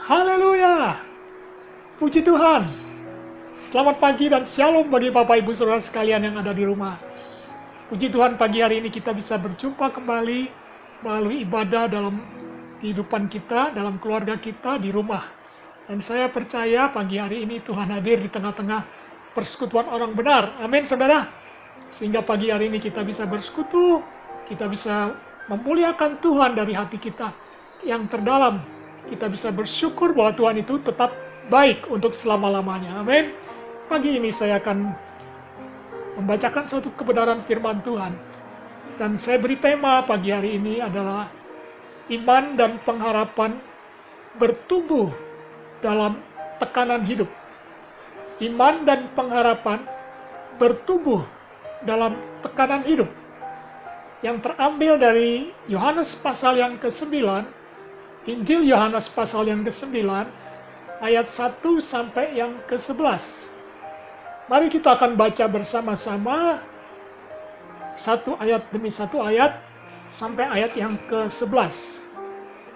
Haleluya! Puji Tuhan! Selamat pagi dan shalom bagi Bapak Ibu Saudara sekalian yang ada di rumah. Puji Tuhan, pagi hari ini kita bisa berjumpa kembali melalui ibadah dalam kehidupan kita, dalam keluarga kita, di rumah. Dan saya percaya pagi hari ini Tuhan hadir di tengah-tengah persekutuan orang benar. Amin, saudara. Sehingga pagi hari ini kita bisa bersekutu, kita bisa memuliakan Tuhan dari hati kita yang terdalam. Kita bisa bersyukur bahwa Tuhan itu tetap baik untuk selama-lamanya. Amin. Pagi ini saya akan membacakan satu kebenaran firman Tuhan. Dan saya beri tema pagi hari ini adalah iman dan pengharapan bertumbuh dalam tekanan hidup. Iman dan pengharapan bertumbuh dalam tekanan hidup. Yang terambil dari Yohanes pasal yang ke-9, Injil Yohanes pasal yang ke-9, ayat 1 sampai yang ke-11. Mari kita akan baca bersama-sama satu ayat demi satu ayat sampai ayat yang ke-11.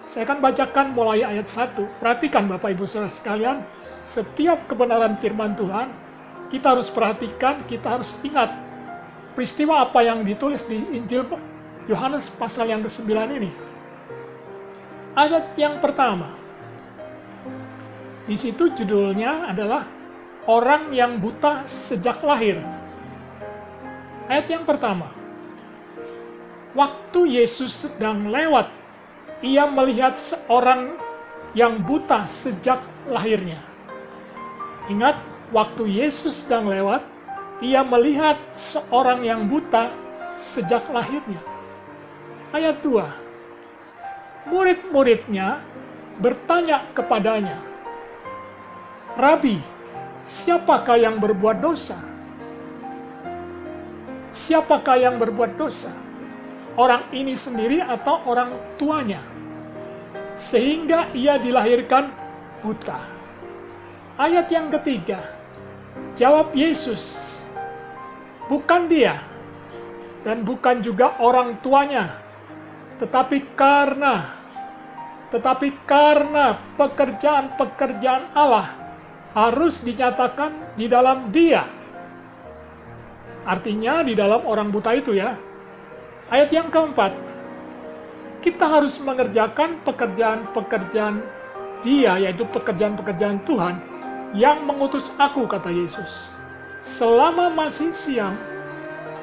Saya akan bacakan mulai ayat 1. Perhatikan Bapak Ibu Saudara sekalian, setiap kebenaran firman Tuhan, kita harus perhatikan, kita harus ingat peristiwa apa yang ditulis di Injil Yohanes pasal yang ke-9 ini. Ayat yang pertama, di situ judulnya adalah orang yang buta sejak lahir. Ayat yang pertama, waktu Yesus sedang lewat, ia melihat seorang yang buta sejak lahirnya. Ingat, waktu Yesus sedang lewat, ia melihat seorang yang buta sejak lahirnya. Ayat 2, murid-muridnya bertanya kepadanya, Rabi, siapakah yang berbuat dosa? Siapakah yang berbuat dosa? Orang ini sendiri atau orang tuanya? Sehingga ia dilahirkan buta. Ayat yang ketiga, jawab Yesus, bukan dia dan bukan juga orang tuanya, tetapi karena pekerjaan-pekerjaan Allah harus dinyatakan di dalam dia. Artinya di dalam orang buta itu ya. Ayat yang keempat, kita harus mengerjakan pekerjaan-pekerjaan dia, yaitu pekerjaan-pekerjaan Tuhan yang mengutus aku, kata Yesus. Selama masih siang,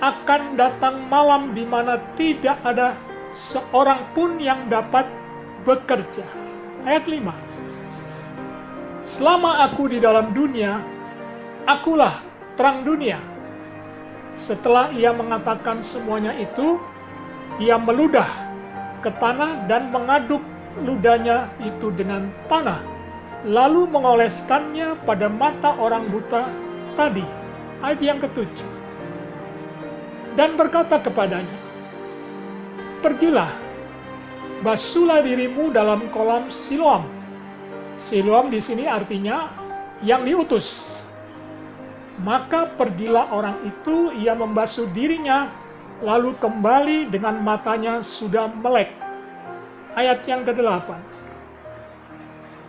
akan datang malam di mana tidak ada seorang pun yang dapat bekerja. Ayat 5, selama aku di dalam dunia, akulah terang dunia. Setelah ia mengatakan semuanya itu, ia meludah ke tanah dan mengaduk ludahnya itu dengan tanah, lalu mengoleskannya pada mata orang buta tadi. Ayat yang ke-7, dan berkata kepadanya, pergilah, basuhlah dirimu dalam kolam Siloam. Siloam di sini artinya yang diutus. Maka pergilah orang itu, ia membasuh dirinya, lalu kembali dengan matanya sudah melek. Ayat yang ke-8,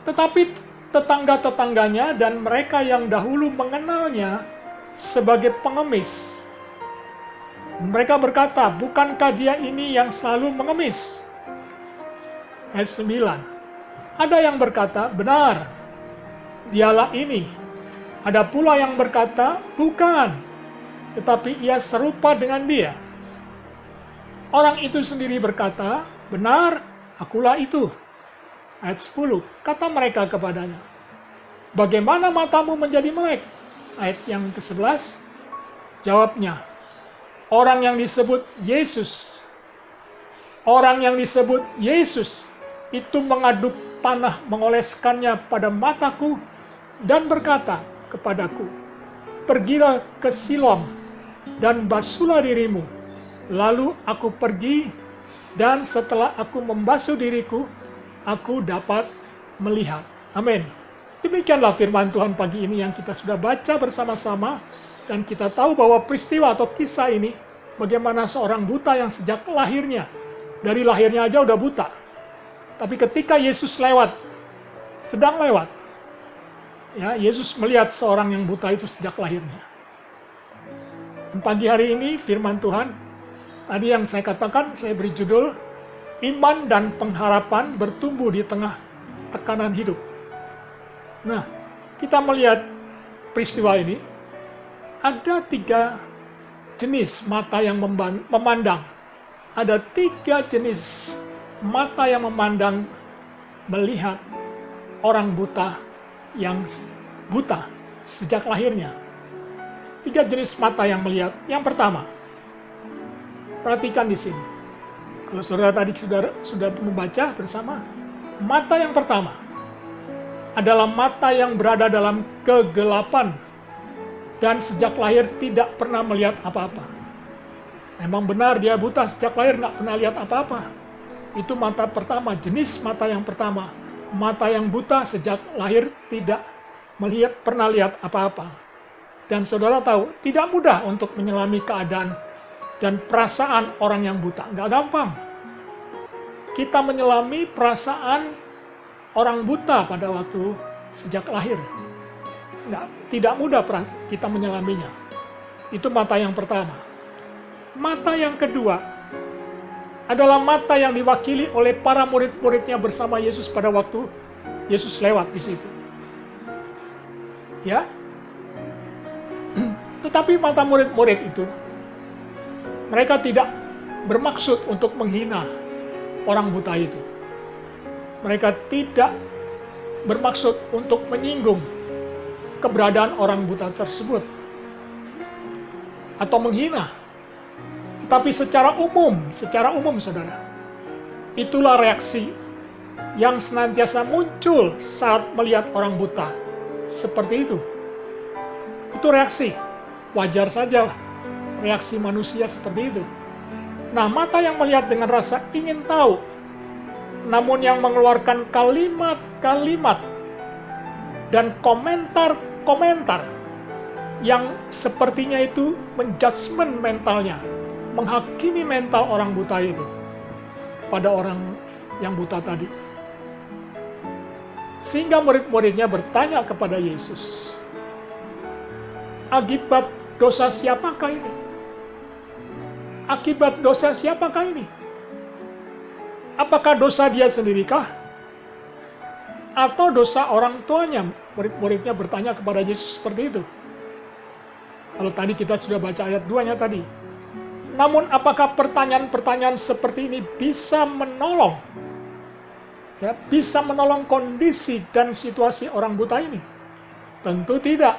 tetapi tetangga-tetangganya dan mereka yang dahulu mengenalnya sebagai pengemis, mereka berkata, bukankah dia ini yang selalu mengemis? Ayat 9, ada yang berkata, benar, dialah ini. Ada pula yang berkata, bukan, tetapi ia serupa dengan dia. Orang itu sendiri berkata, benar, akulah itu. Ayat 10, kata mereka kepadanya, bagaimana matamu menjadi melek? Ayat yang ke-11, jawabnya, orang yang disebut Yesus itu mengaduk tanah, mengoleskannya pada mataku dan berkata kepadaku, pergilah ke Siloam dan basuhlah dirimu. Lalu aku pergi, dan setelah aku membasuh diriku, aku dapat melihat. Amin. Demikianlah firman Tuhan pagi ini yang kita sudah baca bersama-sama, dan kita tahu bahwa peristiwa atau kisah ini bagaimana seorang buta yang sejak lahirnya, dari lahirnya aja udah buta. Tapi ketika Yesus lewat, sedang lewat. Ya, Yesus melihat seorang yang buta itu sejak lahirnya. Dan pagi hari ini firman Tuhan, tadi yang saya katakan, saya beri judul, iman dan pengharapan bertumbuh di tengah tekanan hidup. Nah, kita melihat peristiwa ini, ada 3 jenis mata yang memandang. Ada 3 jenis mata yang memandang, melihat orang buta yang buta sejak lahirnya. 3 jenis mata yang melihat. Yang pertama, perhatikan di sini. Kalau saudara tadi sudah membaca bersama, mata yang pertama adalah mata yang berada dalam kegelapan dan sejak lahir tidak pernah melihat apa-apa. Memang benar dia buta sejak lahir, nggak pernah lihat apa-apa. Itu mata pertama, jenis mata yang pertama. Mata yang buta sejak lahir tidak pernah lihat apa-apa. Dan saudara tahu, tidak mudah untuk menyelami keadaan dan perasaan orang yang buta. Nggak gampang. Kita menyelami perasaan orang buta pada waktu sejak lahir. Tidak mudah kita menyelaminya. Itu mata yang pertama. Mata yang kedua adalah mata yang diwakili oleh para murid-muridnya bersama Yesus pada waktu Yesus lewat di situ. Ya. Tetapi mata murid-murid itu, mereka tidak bermaksud untuk menghina orang buta itu. Mereka tidak bermaksud untuk menyinggung keberadaan orang buta tersebut atau menghina. Tetapi secara umum saudara, itulah reaksi yang senantiasa muncul saat melihat orang buta. Seperti itu. Itu reaksi. Wajar saja reaksi manusia seperti itu. Nah, mata yang melihat dengan rasa ingin tahu, namun yang mengeluarkan kalimat-kalimat dan komentar-komentar yang sepertinya itu menjudgment mentalnya, menghakimi mental orang buta itu pada orang yang buta tadi. Sehingga murid-muridnya bertanya kepada Yesus, akibat dosa siapakah ini? Akibat dosa siapakah ini? Apakah dosa dia sendirikah? Atau dosa orang tuanya? Murid-muridnya bertanya kepada Yesus seperti itu. Kalau tadi kita sudah baca ayat 2-nya tadi. Namun apakah pertanyaan-pertanyaan seperti ini bisa menolong? Ya, bisa menolong kondisi dan situasi orang buta ini? Tentu tidak.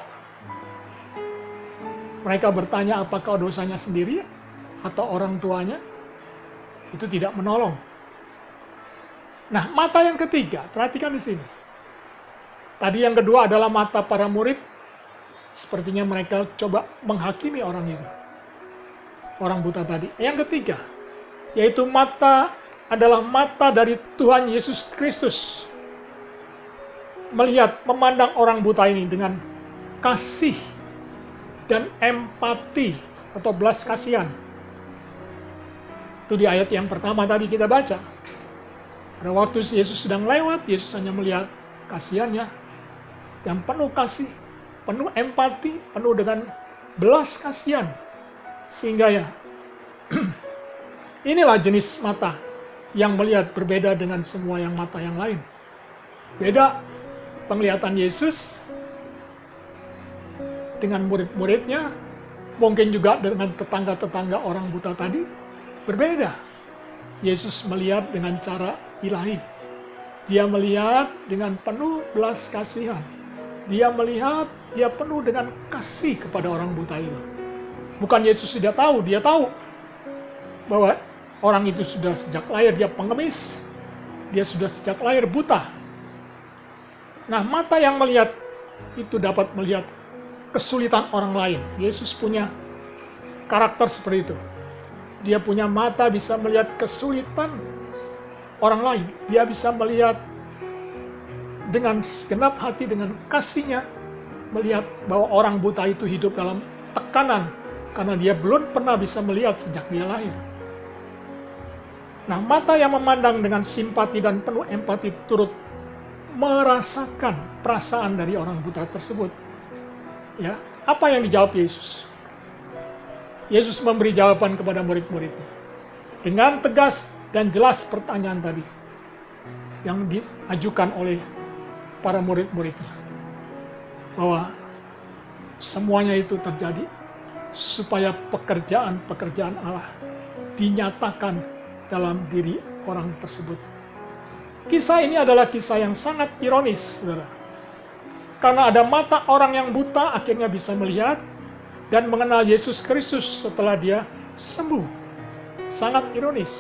Mereka bertanya apakah dosanya sendiri atau orang tuanya? Itu tidak menolong. Nah, mata yang ketiga, perhatikan di sini. Tadi yang kedua adalah mata para murid. Sepertinya mereka coba menghakimi orang itu. Orang buta tadi. Yang ketiga, yaitu adalah mata dari Tuhan Yesus Kristus. Melihat, memandang orang buta ini dengan kasih dan empati atau belas kasihan. Itu di ayat yang pertama tadi kita baca. Pada waktu Yesus sedang lewat, Yesus hanya melihat kasihannya dan penuh kasih, penuh empati, penuh dengan belas kasihan. Sehingga ya, inilah jenis mata yang melihat berbeda dengan semua yang mata yang lain. Beda penglihatan Yesus dengan murid-muridnya, mungkin juga dengan tetangga-tetangga orang buta tadi, berbeda. Yesus melihat dengan cara ilahi. Dia melihat dengan penuh belas kasihan. Dia melihat, dia penuh dengan kasih kepada orang buta itu. Bukan Yesus tidak tahu, dia tahu bahwa orang itu sudah sejak lahir dia pengemis, dia sudah sejak lahir buta. Nah, mata yang melihat itu dapat melihat kesulitan orang lain. Yesus punya karakter seperti itu. Dia punya mata bisa melihat kesulitan orang lain. Dia bisa melihat dengan segenap hati, dengan kasihnya, melihat bahwa orang buta itu hidup dalam tekanan karena dia belum pernah bisa melihat sejak dia lahir. Nah, mata yang memandang dengan simpati dan penuh empati turut merasakan perasaan dari orang buta tersebut. Ya, apa yang dijawab Yesus? Yesus memberi jawaban kepada murid-muridnya dengan tegas dan jelas pertanyaan tadi yang diajukan oleh para murid-muridnya, bahwa semuanya itu terjadi supaya pekerjaan-pekerjaan Allah dinyatakan dalam diri orang tersebut. Kisah ini adalah kisah yang sangat ironis, saudara. Karena ada mata orang yang buta akhirnya bisa melihat dan mengenal Yesus Kristus setelah dia sembuh. Sangat ironis.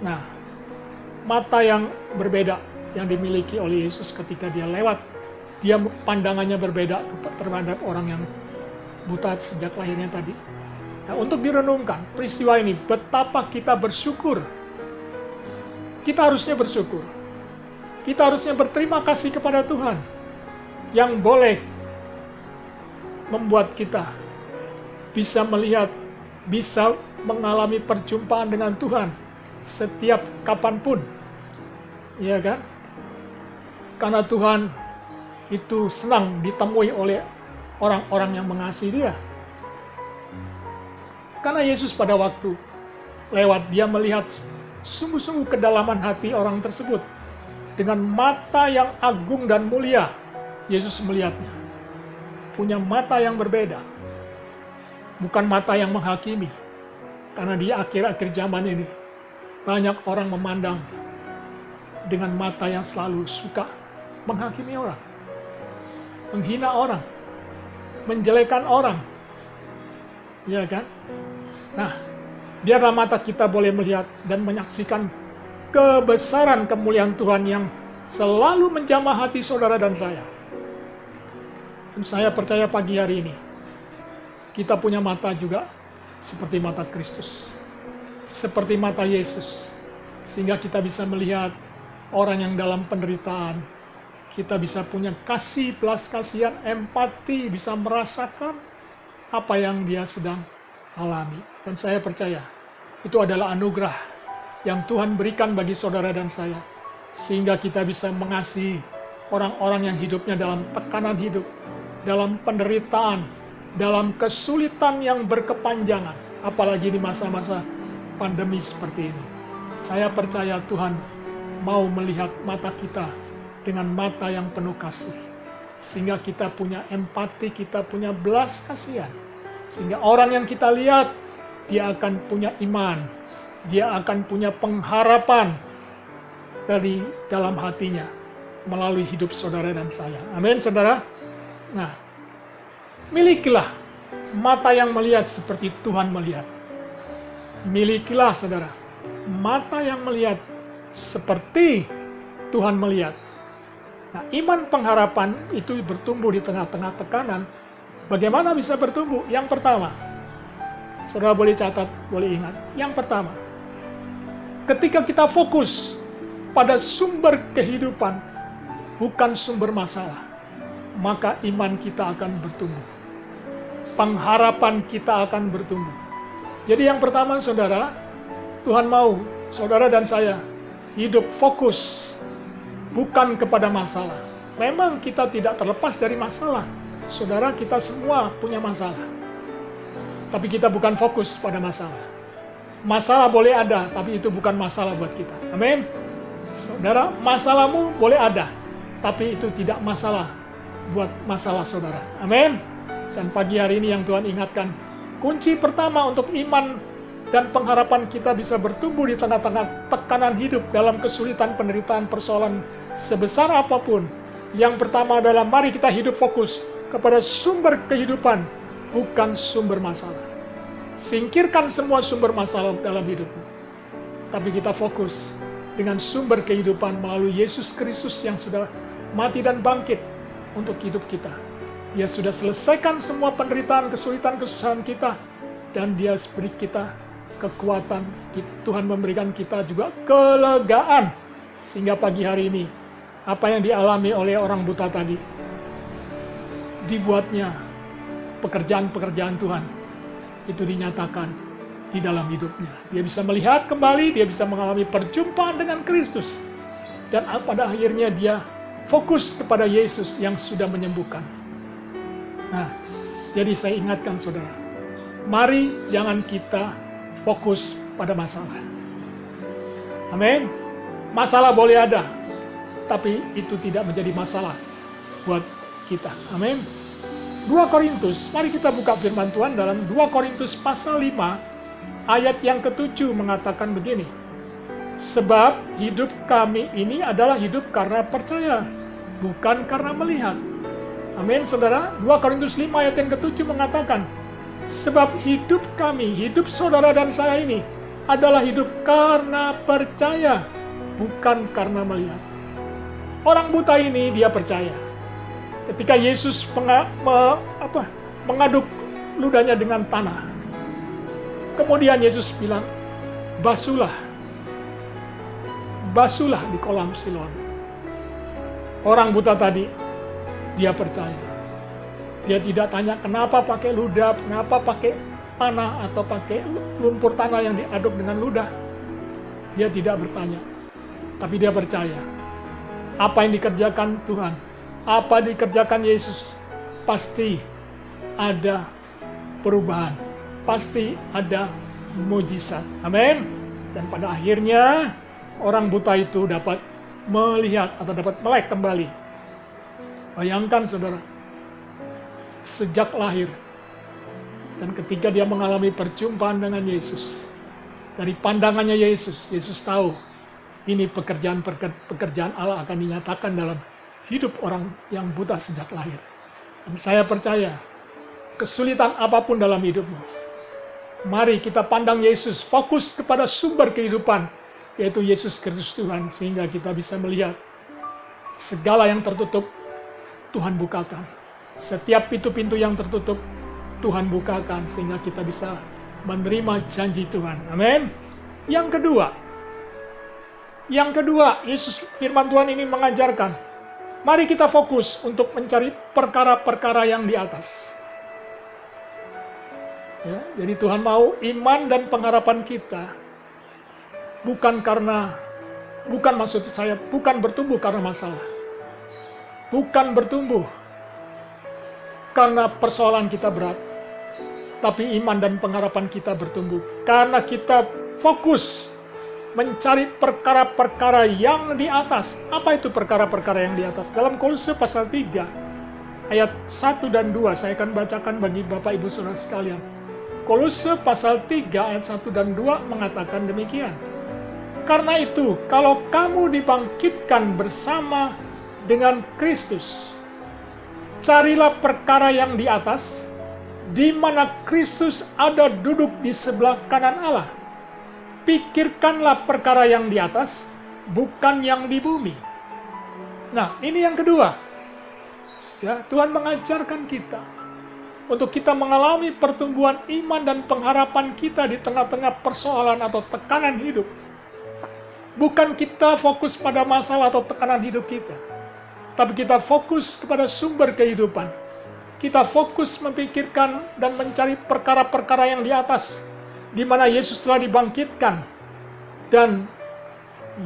Nah, mata yang berbeda yang dimiliki oleh Yesus ketika dia lewat, dia pandangannya berbeda terhadap orang yang buta sejak lahirnya tadi. Nah, untuk direnungkan peristiwa ini, betapa kita bersyukur. Kita harusnya bersyukur. Kita harusnya berterima kasih kepada Tuhan yang boleh membuat kita bisa melihat, bisa mengalami perjumpaan dengan Tuhan setiap kapanpun. Iya kan? Karena Tuhan itu senang ditemui oleh orang-orang yang mengasihi Dia. Karena Yesus pada waktu lewat, dia melihat sungguh-sungguh kedalaman hati orang tersebut. Dengan mata yang agung dan mulia, Yesus melihatnya. Punya mata yang berbeda. Bukan mata yang menghakimi. Karena di akhir-akhir zaman ini, banyak orang memandang dengan mata yang selalu suka menghakimi orang. Menghina orang. Menjelekan orang. Ya kan? Nah, biarlah mata kita boleh melihat dan menyaksikan kebesaran kemuliaan Tuhan yang selalu menjamah hati saudara dan saya. Dan saya percaya pagi hari ini, kita punya mata juga seperti mata Kristus. Seperti mata Yesus. Sehingga kita bisa melihat orang yang dalam penderitaan. Kita bisa punya kasih, belas kasihan, empati, bisa merasakan apa yang dia sedang alami. Dan saya percaya, itu adalah anugerah yang Tuhan berikan bagi saudara dan saya, sehingga kita bisa mengasihi orang-orang yang hidupnya dalam tekanan hidup, dalam penderitaan, dalam kesulitan yang berkepanjangan, apalagi di masa-masa pandemi seperti ini. Saya percaya Tuhan mau melihat mata kita dengan mata yang penuh kasih, sehingga kita punya empati, kita punya belas kasihan, sehingga orang yang kita lihat, dia akan punya iman, dia akan punya pengharapan dari dalam hatinya melalui hidup saudara dan saya. Amin, saudara. Nah, milikilah mata yang melihat seperti Tuhan melihat. Milikilah, saudara, mata yang melihat seperti Tuhan melihat. Nah, iman pengharapan itu bertumbuh di tengah-tengah tekanan. Bagaimana bisa bertumbuh? Yang pertama, saudara boleh catat, boleh ingat. Yang pertama, ketika kita fokus pada sumber kehidupan, bukan sumber masalah, maka iman kita akan bertumbuh. Pengharapan kita akan bertumbuh. Jadi yang pertama, saudara, Tuhan mau saudara dan saya hidup fokus bukan kepada masalah. Memang kita tidak terlepas dari masalah. Saudara, kita semua punya masalah. Tapi kita bukan fokus pada masalah. Masalah boleh ada, tapi itu bukan masalah buat kita. Amin. Saudara, masalahmu boleh ada, tapi itu tidak masalah buat masalah saudara. Amin. Dan pagi hari ini yang Tuhan ingatkan, kunci pertama untuk iman dan pengharapan kita bisa bertumbuh di tengah-tengah tekanan hidup dalam kesulitan, penderitaan, persoalan sebesar apapun. Yang pertama adalah mari kita hidup fokus kepada sumber kehidupan, bukan sumber masalah. Singkirkan semua sumber masalah dalam hidupmu. Tapi kita fokus dengan sumber kehidupan melalui Yesus Kristus yang sudah mati dan bangkit untuk hidup kita. Dia sudah selesaikan semua penderitaan, kesulitan, kesusahan kita. Dan dia beri kita kekuatan. Tuhan memberikan kita juga kelegaan. Sehingga pagi hari ini, apa yang dialami oleh orang buta tadi, dibuatnya pekerjaan-pekerjaan Tuhan itu dinyatakan di dalam hidupnya. Dia bisa melihat kembali, dia bisa mengalami perjumpaan dengan Kristus. Dan pada akhirnya dia Fokus kepada Yesus yang sudah menyembuhkan. Nah, jadi saya ingatkan saudara, mari jangan kita fokus pada masalah. Amin. Masalah boleh ada, tapi itu tidak menjadi masalah buat kita. Amin. 2 Korintus, mari kita buka firman Tuhan dalam 2 Korintus pasal 5, ayat yang ke-7 mengatakan begini. Sebab hidup kami ini adalah hidup karena percaya, bukan karena melihat. Amin, saudara. 2 Korintus 5 ayat yang ke-7 mengatakan, sebab hidup kami, hidup saudara dan saya ini adalah hidup karena percaya, bukan karena melihat. Orang buta ini dia percaya. Ketika Yesus mengaduk ludahnya dengan tanah, kemudian Yesus bilang, basuhlah di kolam Siloam. Orang buta tadi, dia percaya. Dia tidak tanya kenapa pakai ludah, kenapa pakai tanah atau pakai lumpur tanah yang diaduk dengan ludah. Dia tidak bertanya, tapi dia percaya. Apa yang dikerjakan Tuhan, apa yang dikerjakan Yesus, pasti ada perubahan, pasti ada mujizat. Amin. Dan pada akhirnya orang buta itu dapat melihat atau dapat melek kembali. Bayangkan saudara, sejak lahir dan ketika dia mengalami perjumpaan dengan Yesus, dari pandangannya Yesus tahu ini pekerjaan Allah akan dinyatakan dalam hidup orang yang buta sejak lahir. Dan saya percaya, kesulitan apapun dalam hidupmu, mari kita pandang Yesus, fokus kepada sumber kehidupan, yaitu Yesus Kristus Tuhan, sehingga kita bisa melihat segala yang tertutup, Tuhan bukakan. Setiap pintu-pintu yang tertutup, Tuhan bukakan, sehingga kita bisa menerima janji Tuhan. Amin. Yang kedua, Yesus firman Tuhan ini mengajarkan, mari kita fokus untuk mencari perkara-perkara yang di atas. Ya, jadi Tuhan mau iman dan pengharapan kita bukan bertumbuh karena masalah. Bukan bertumbuh karena persoalan kita berat. Tapi iman dan pengharapan kita bertumbuh karena kita fokus mencari perkara-perkara yang di atas. Apa itu perkara-perkara yang di atas? Dalam Kolose pasal 3 ayat 1 dan 2 saya akan bacakan bagi Bapak Ibu Saudara sekalian. Kolose pasal 3 ayat 1 dan 2 mengatakan demikian. Karena itu, kalau kamu dibangkitkan bersama dengan Kristus, carilah perkara yang di atas, di mana Kristus ada duduk di sebelah kanan Allah. Pikirkanlah perkara yang di atas, bukan yang di bumi. Nah, ini yang kedua. Ya, Tuhan mengajarkan kita untuk kita mengalami pertumbuhan iman dan pengharapan kita di tengah-tengah persoalan atau tekanan hidup. Bukan kita fokus pada masalah atau tekanan hidup kita, tapi kita fokus kepada sumber kehidupan. Kita fokus memikirkan dan mencari perkara-perkara yang di atas, di mana Yesus telah dibangkitkan. Dan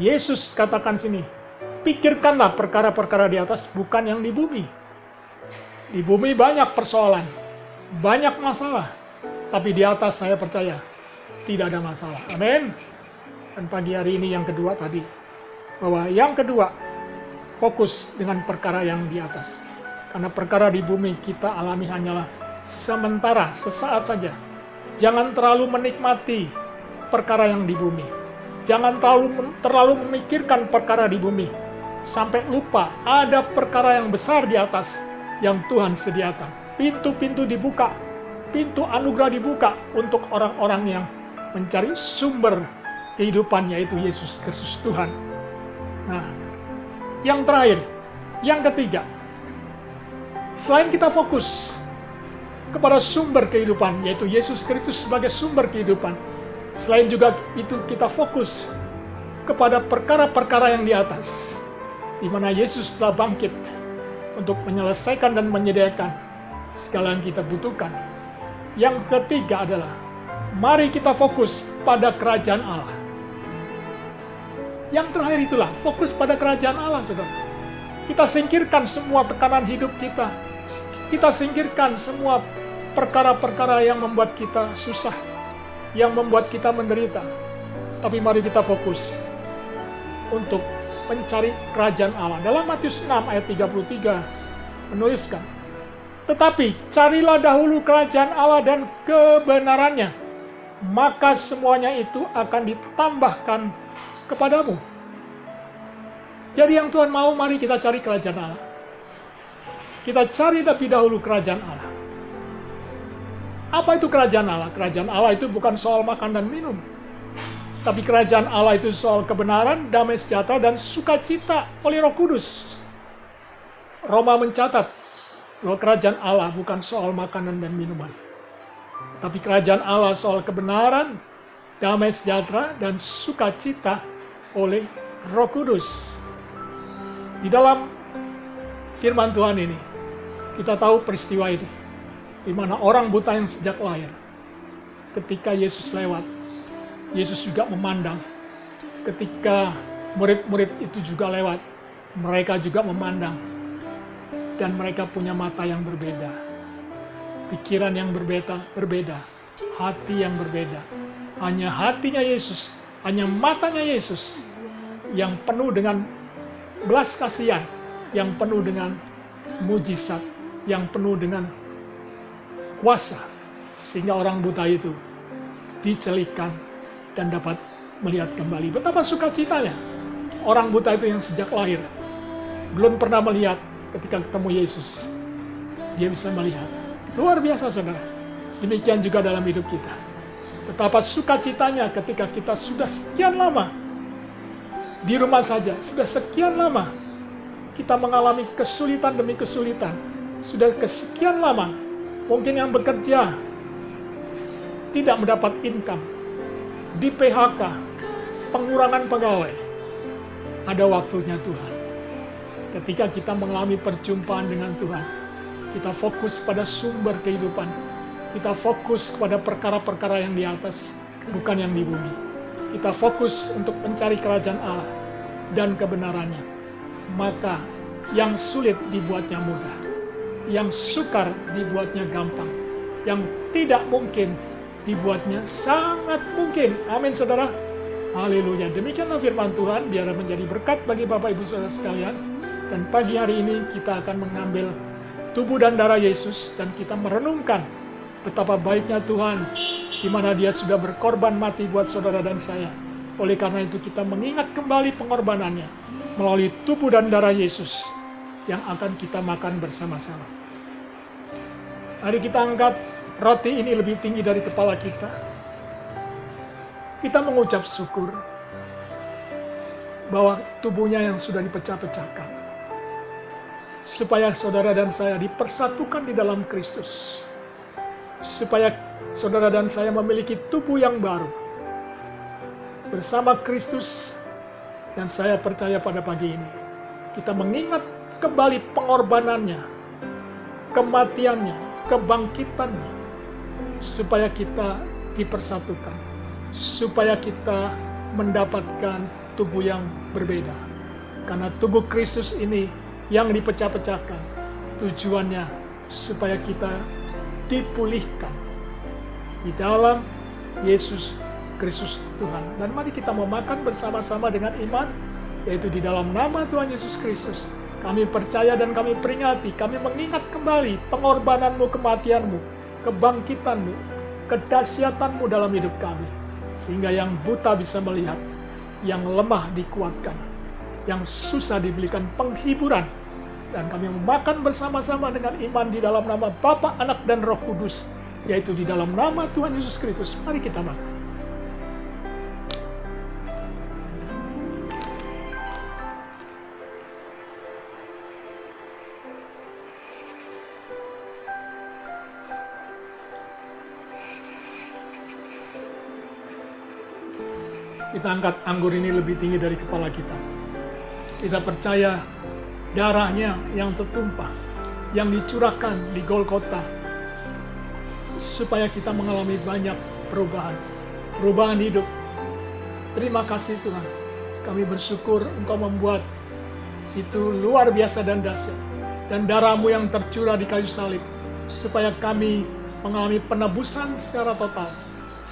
Yesus katakan sini, pikirkanlah perkara-perkara di atas, bukan yang di bumi. Di bumi banyak persoalan, banyak masalah, tapi di atas saya percaya tidak ada masalah. Amin. Dan pagi hari ini yang kedua tadi, bahwa yang kedua, fokus dengan perkara yang di atas. Karena perkara di bumi kita alami hanyalah sementara, sesaat saja. Jangan terlalu menikmati perkara yang di bumi. Jangan terlalu memikirkan perkara di bumi. Sampai lupa ada perkara yang besar di atas yang Tuhan sediakan. Pintu-pintu dibuka, pintu anugerah dibuka untuk orang-orang yang mencari sumber kehidupan, yaitu Yesus Kristus Tuhan. Nah, yang terakhir, yang ketiga, selain kita fokus kepada sumber kehidupan, yaitu Yesus Kristus sebagai sumber kehidupan, selain juga itu kita fokus kepada perkara-perkara yang di atas, di mana Yesus telah bangkit untuk menyelesaikan dan menyediakan segala yang kita butuhkan. Yang ketiga adalah, mari kita fokus pada kerajaan Allah. Yang terakhir itulah, fokus pada kerajaan Allah, saudara. Kita singkirkan semua tekanan hidup kita. Kita singkirkan semua perkara-perkara yang membuat kita susah, yang membuat kita menderita. Tapi mari kita fokus untuk mencari kerajaan Allah. Dalam Matius 6 ayat 33 menuliskan, tetapi carilah dahulu kerajaan Allah dan kebenarannya, maka semuanya itu akan ditambahkan kepadamu. Jadi yang Tuhan mau, mari kita cari kerajaan Allah. Kita cari tapi dahulu kerajaan Allah. Apa itu kerajaan Allah? Kerajaan Allah itu bukan soal makan dan minum. Tapi kerajaan Allah itu soal kebenaran, damai sejahtera, dan sukacita oleh Roh Kudus. Roma mencatat bahwa kerajaan Allah bukan soal makanan dan minuman. Tapi kerajaan Allah soal kebenaran, damai sejahtera, dan sukacita oleh Roh Kudus. Di dalam firman Tuhan ini, kita tahu peristiwa ini, di mana orang buta yang sejak lahir, ketika Yesus lewat, Yesus juga memandang. Ketika murid-murid itu juga lewat, mereka juga memandang. Dan mereka punya mata yang berbeda, pikiran yang berbeda, hati yang berbeda. Hanya hatinya Yesus, hanya matanya Yesus yang penuh dengan belas kasihan, yang penuh dengan mujizat, yang penuh dengan kuasa, sehingga orang buta itu dicelipkan dan dapat melihat kembali. Betapa sukacitanya orang buta itu yang sejak lahir belum pernah melihat, ketika ketemu Yesus dia bisa melihat. Luar biasa, saudara. Demikian juga dalam hidup kita. Betapa sukacitanya ketika kita sudah sekian lama di rumah saja, sudah sekian lama kita mengalami kesulitan demi kesulitan, sudah kesekian lama mungkin yang bekerja tidak mendapat income, di PHK, pengurangan pegawai. Ada waktunya Tuhan, ketika kita mengalami perjumpaan dengan Tuhan, kita fokus pada sumber kehidupan, kita fokus pada perkara-perkara yang di atas, bukan yang di bumi. Kita fokus untuk mencari kerajaan Allah dan kebenarannya. Maka yang sulit dibuatnya mudah, yang sukar dibuatnya gampang, yang tidak mungkin dibuatnya sangat mungkin. Amin, saudara. Haleluya. Demikianlah firman Tuhan, biar menjadi berkat bagi Bapak Ibu Saudara sekalian. Dan pagi hari ini kita akan mengambil tubuh dan darah Yesus, dan kita merenungkan betapa baiknya Tuhan, di mana Dia sudah berkorban mati buat saudara dan saya. Oleh karena itu kita mengingat kembali pengorbanannya melalui tubuh dan darah Yesus yang akan kita makan bersama-sama. Mari kita angkat roti ini lebih tinggi dari kepala kita. Kita mengucap syukur bahwa tubuhnya yang sudah dipecah-pecahkan, supaya saudara dan saya dipersatukan di dalam Kristus, supaya saudara dan saya memiliki tubuh yang baru bersama Kristus. Dan saya percaya pada pagi ini kita mengingat kembali pengorbanannya, kematiannya, kebangkitannya, supaya kita dipersatukan, supaya kita mendapatkan tubuh yang berbeda. Karena tubuh Kristus ini yang dipecah-pecahkan, tujuannya supaya kita dipulihkan di dalam Yesus Kristus Tuhan. Dan mari kita memakan bersama-sama dengan iman, yaitu di dalam nama Tuhan Yesus Kristus. Kami percaya dan kami peringati, kami mengingat kembali pengorbananmu, kematianmu, kebangkitanmu, kedahsyatanmu dalam hidup kami. Sehingga yang buta bisa melihat, yang lemah dikuatkan, yang susah diberikan penghiburan. Dan kami memakan bersama-sama dengan iman di dalam nama Bapa, Anak, dan Roh Kudus, yaitu di dalam nama Tuhan Yesus Kristus. Mari kita makan. Kita angkat anggur ini lebih tinggi dari kepala kita. Kita percaya darahnya yang tertumpah, yang dicurahkan di Golgota, supaya kita mengalami banyak perubahan hidup. Terima kasih Tuhan. Kami bersyukur Engkau membuat itu luar biasa dan dahsyat. Dan darah-Mu yang tercurah di kayu salib, supaya kami mengalami penebusan secara total,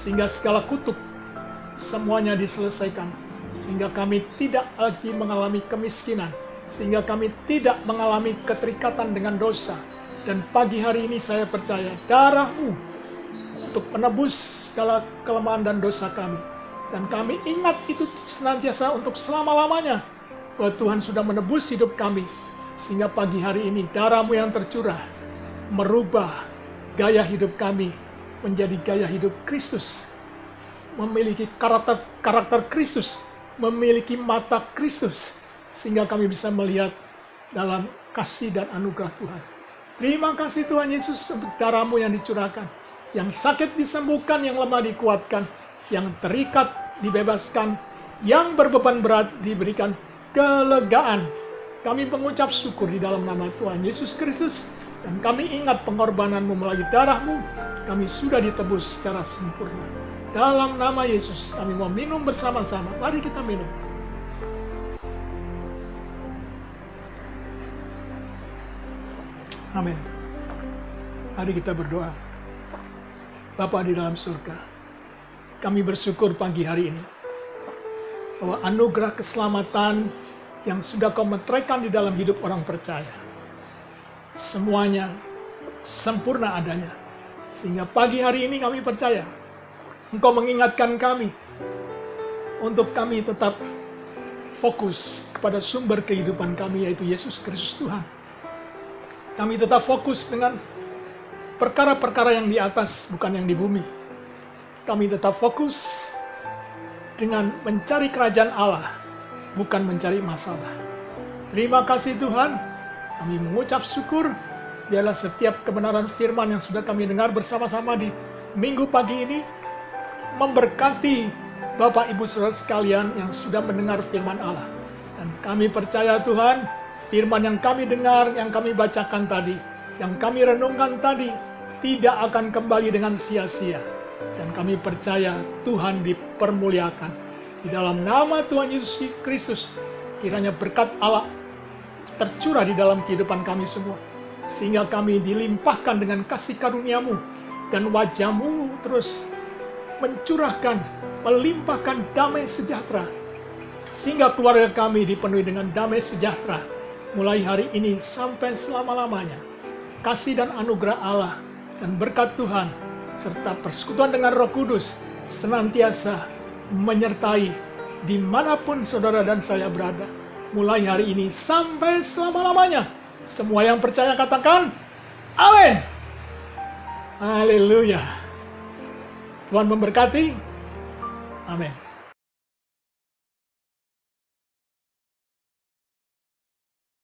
sehingga segala kutuk semuanya diselesaikan, sehingga kami tidak lagi mengalami kemiskinan, sehingga kami tidak mengalami keterikatan dengan dosa. Dan pagi hari ini saya percaya darah-Mu untuk menebus segala kelemahan dan dosa kami. Dan kami ingat itu senantiasa untuk selama-lamanya, bahwa Tuhan sudah menebus hidup kami. Sehingga pagi hari ini darah-Mu yang tercurah merubah gaya hidup kami menjadi gaya hidup Kristus. Memiliki karakter Kristus, memiliki mata Kristus, sehingga kami bisa melihat dalam kasih dan anugerah Tuhan. Terima kasih Tuhan Yesus untuk darah-Mu yang dicurahkan. Yang sakit disembuhkan, yang lemah dikuatkan, yang terikat dibebaskan, yang berbeban berat diberikan kelegaan. Kami mengucap syukur di dalam nama Tuhan Yesus Kristus, dan kami ingat pengorbanan-Mu melalui darah-Mu, kami sudah ditebus secara sempurna. Dalam nama Yesus, kami mau minum bersama-sama. Mari kita minum. Amin. Mari kita berdoa. Bapa di dalam surga, kami bersyukur pagi hari ini bahwa anugerah keselamatan yang sudah Kau meteraikan di dalam hidup orang percaya, semuanya sempurna adanya. Sehingga pagi hari ini kami percaya Engkau mengingatkan kami untuk kami tetap fokus kepada sumber kehidupan kami, yaitu Yesus Kristus Tuhan. Kami tetap fokus dengan perkara-perkara yang di atas, bukan yang di bumi. Kami tetap fokus dengan mencari kerajaan Allah, bukan mencari masalah. Terima kasih Tuhan. Kami mengucap syukur. Biarlah setiap kebenaran firman yang sudah kami dengar bersama-sama di minggu pagi ini memberkati Bapak Ibu Saudara sekalian yang sudah mendengar firman Allah. Dan kami percaya Tuhan, firman yang kami dengar, yang kami bacakan tadi, yang kami renungkan tadi, tidak akan kembali dengan sia-sia. Dan kami percaya Tuhan dipermuliakan. Di dalam nama Tuhan Yesus Kristus, kiranya berkat Allah tercurah di dalam kehidupan kami semua. Sehingga kami dilimpahkan dengan kasih karunia-Mu, dan wajah-Mu terus mencurahkan, melimpahkan damai sejahtera. Sehingga keluarga kami dipenuhi dengan damai sejahtera, mulai hari ini sampai selama-lamanya. Kasih dan anugerah Allah dan berkat Tuhan, serta persekutuan dengan Roh Kudus, senantiasa menyertai dimanapun saudara dan saya berada, mulai hari ini sampai selama-lamanya. Semua yang percaya katakan, amin. Haleluya. Tuhan memberkati. Amin.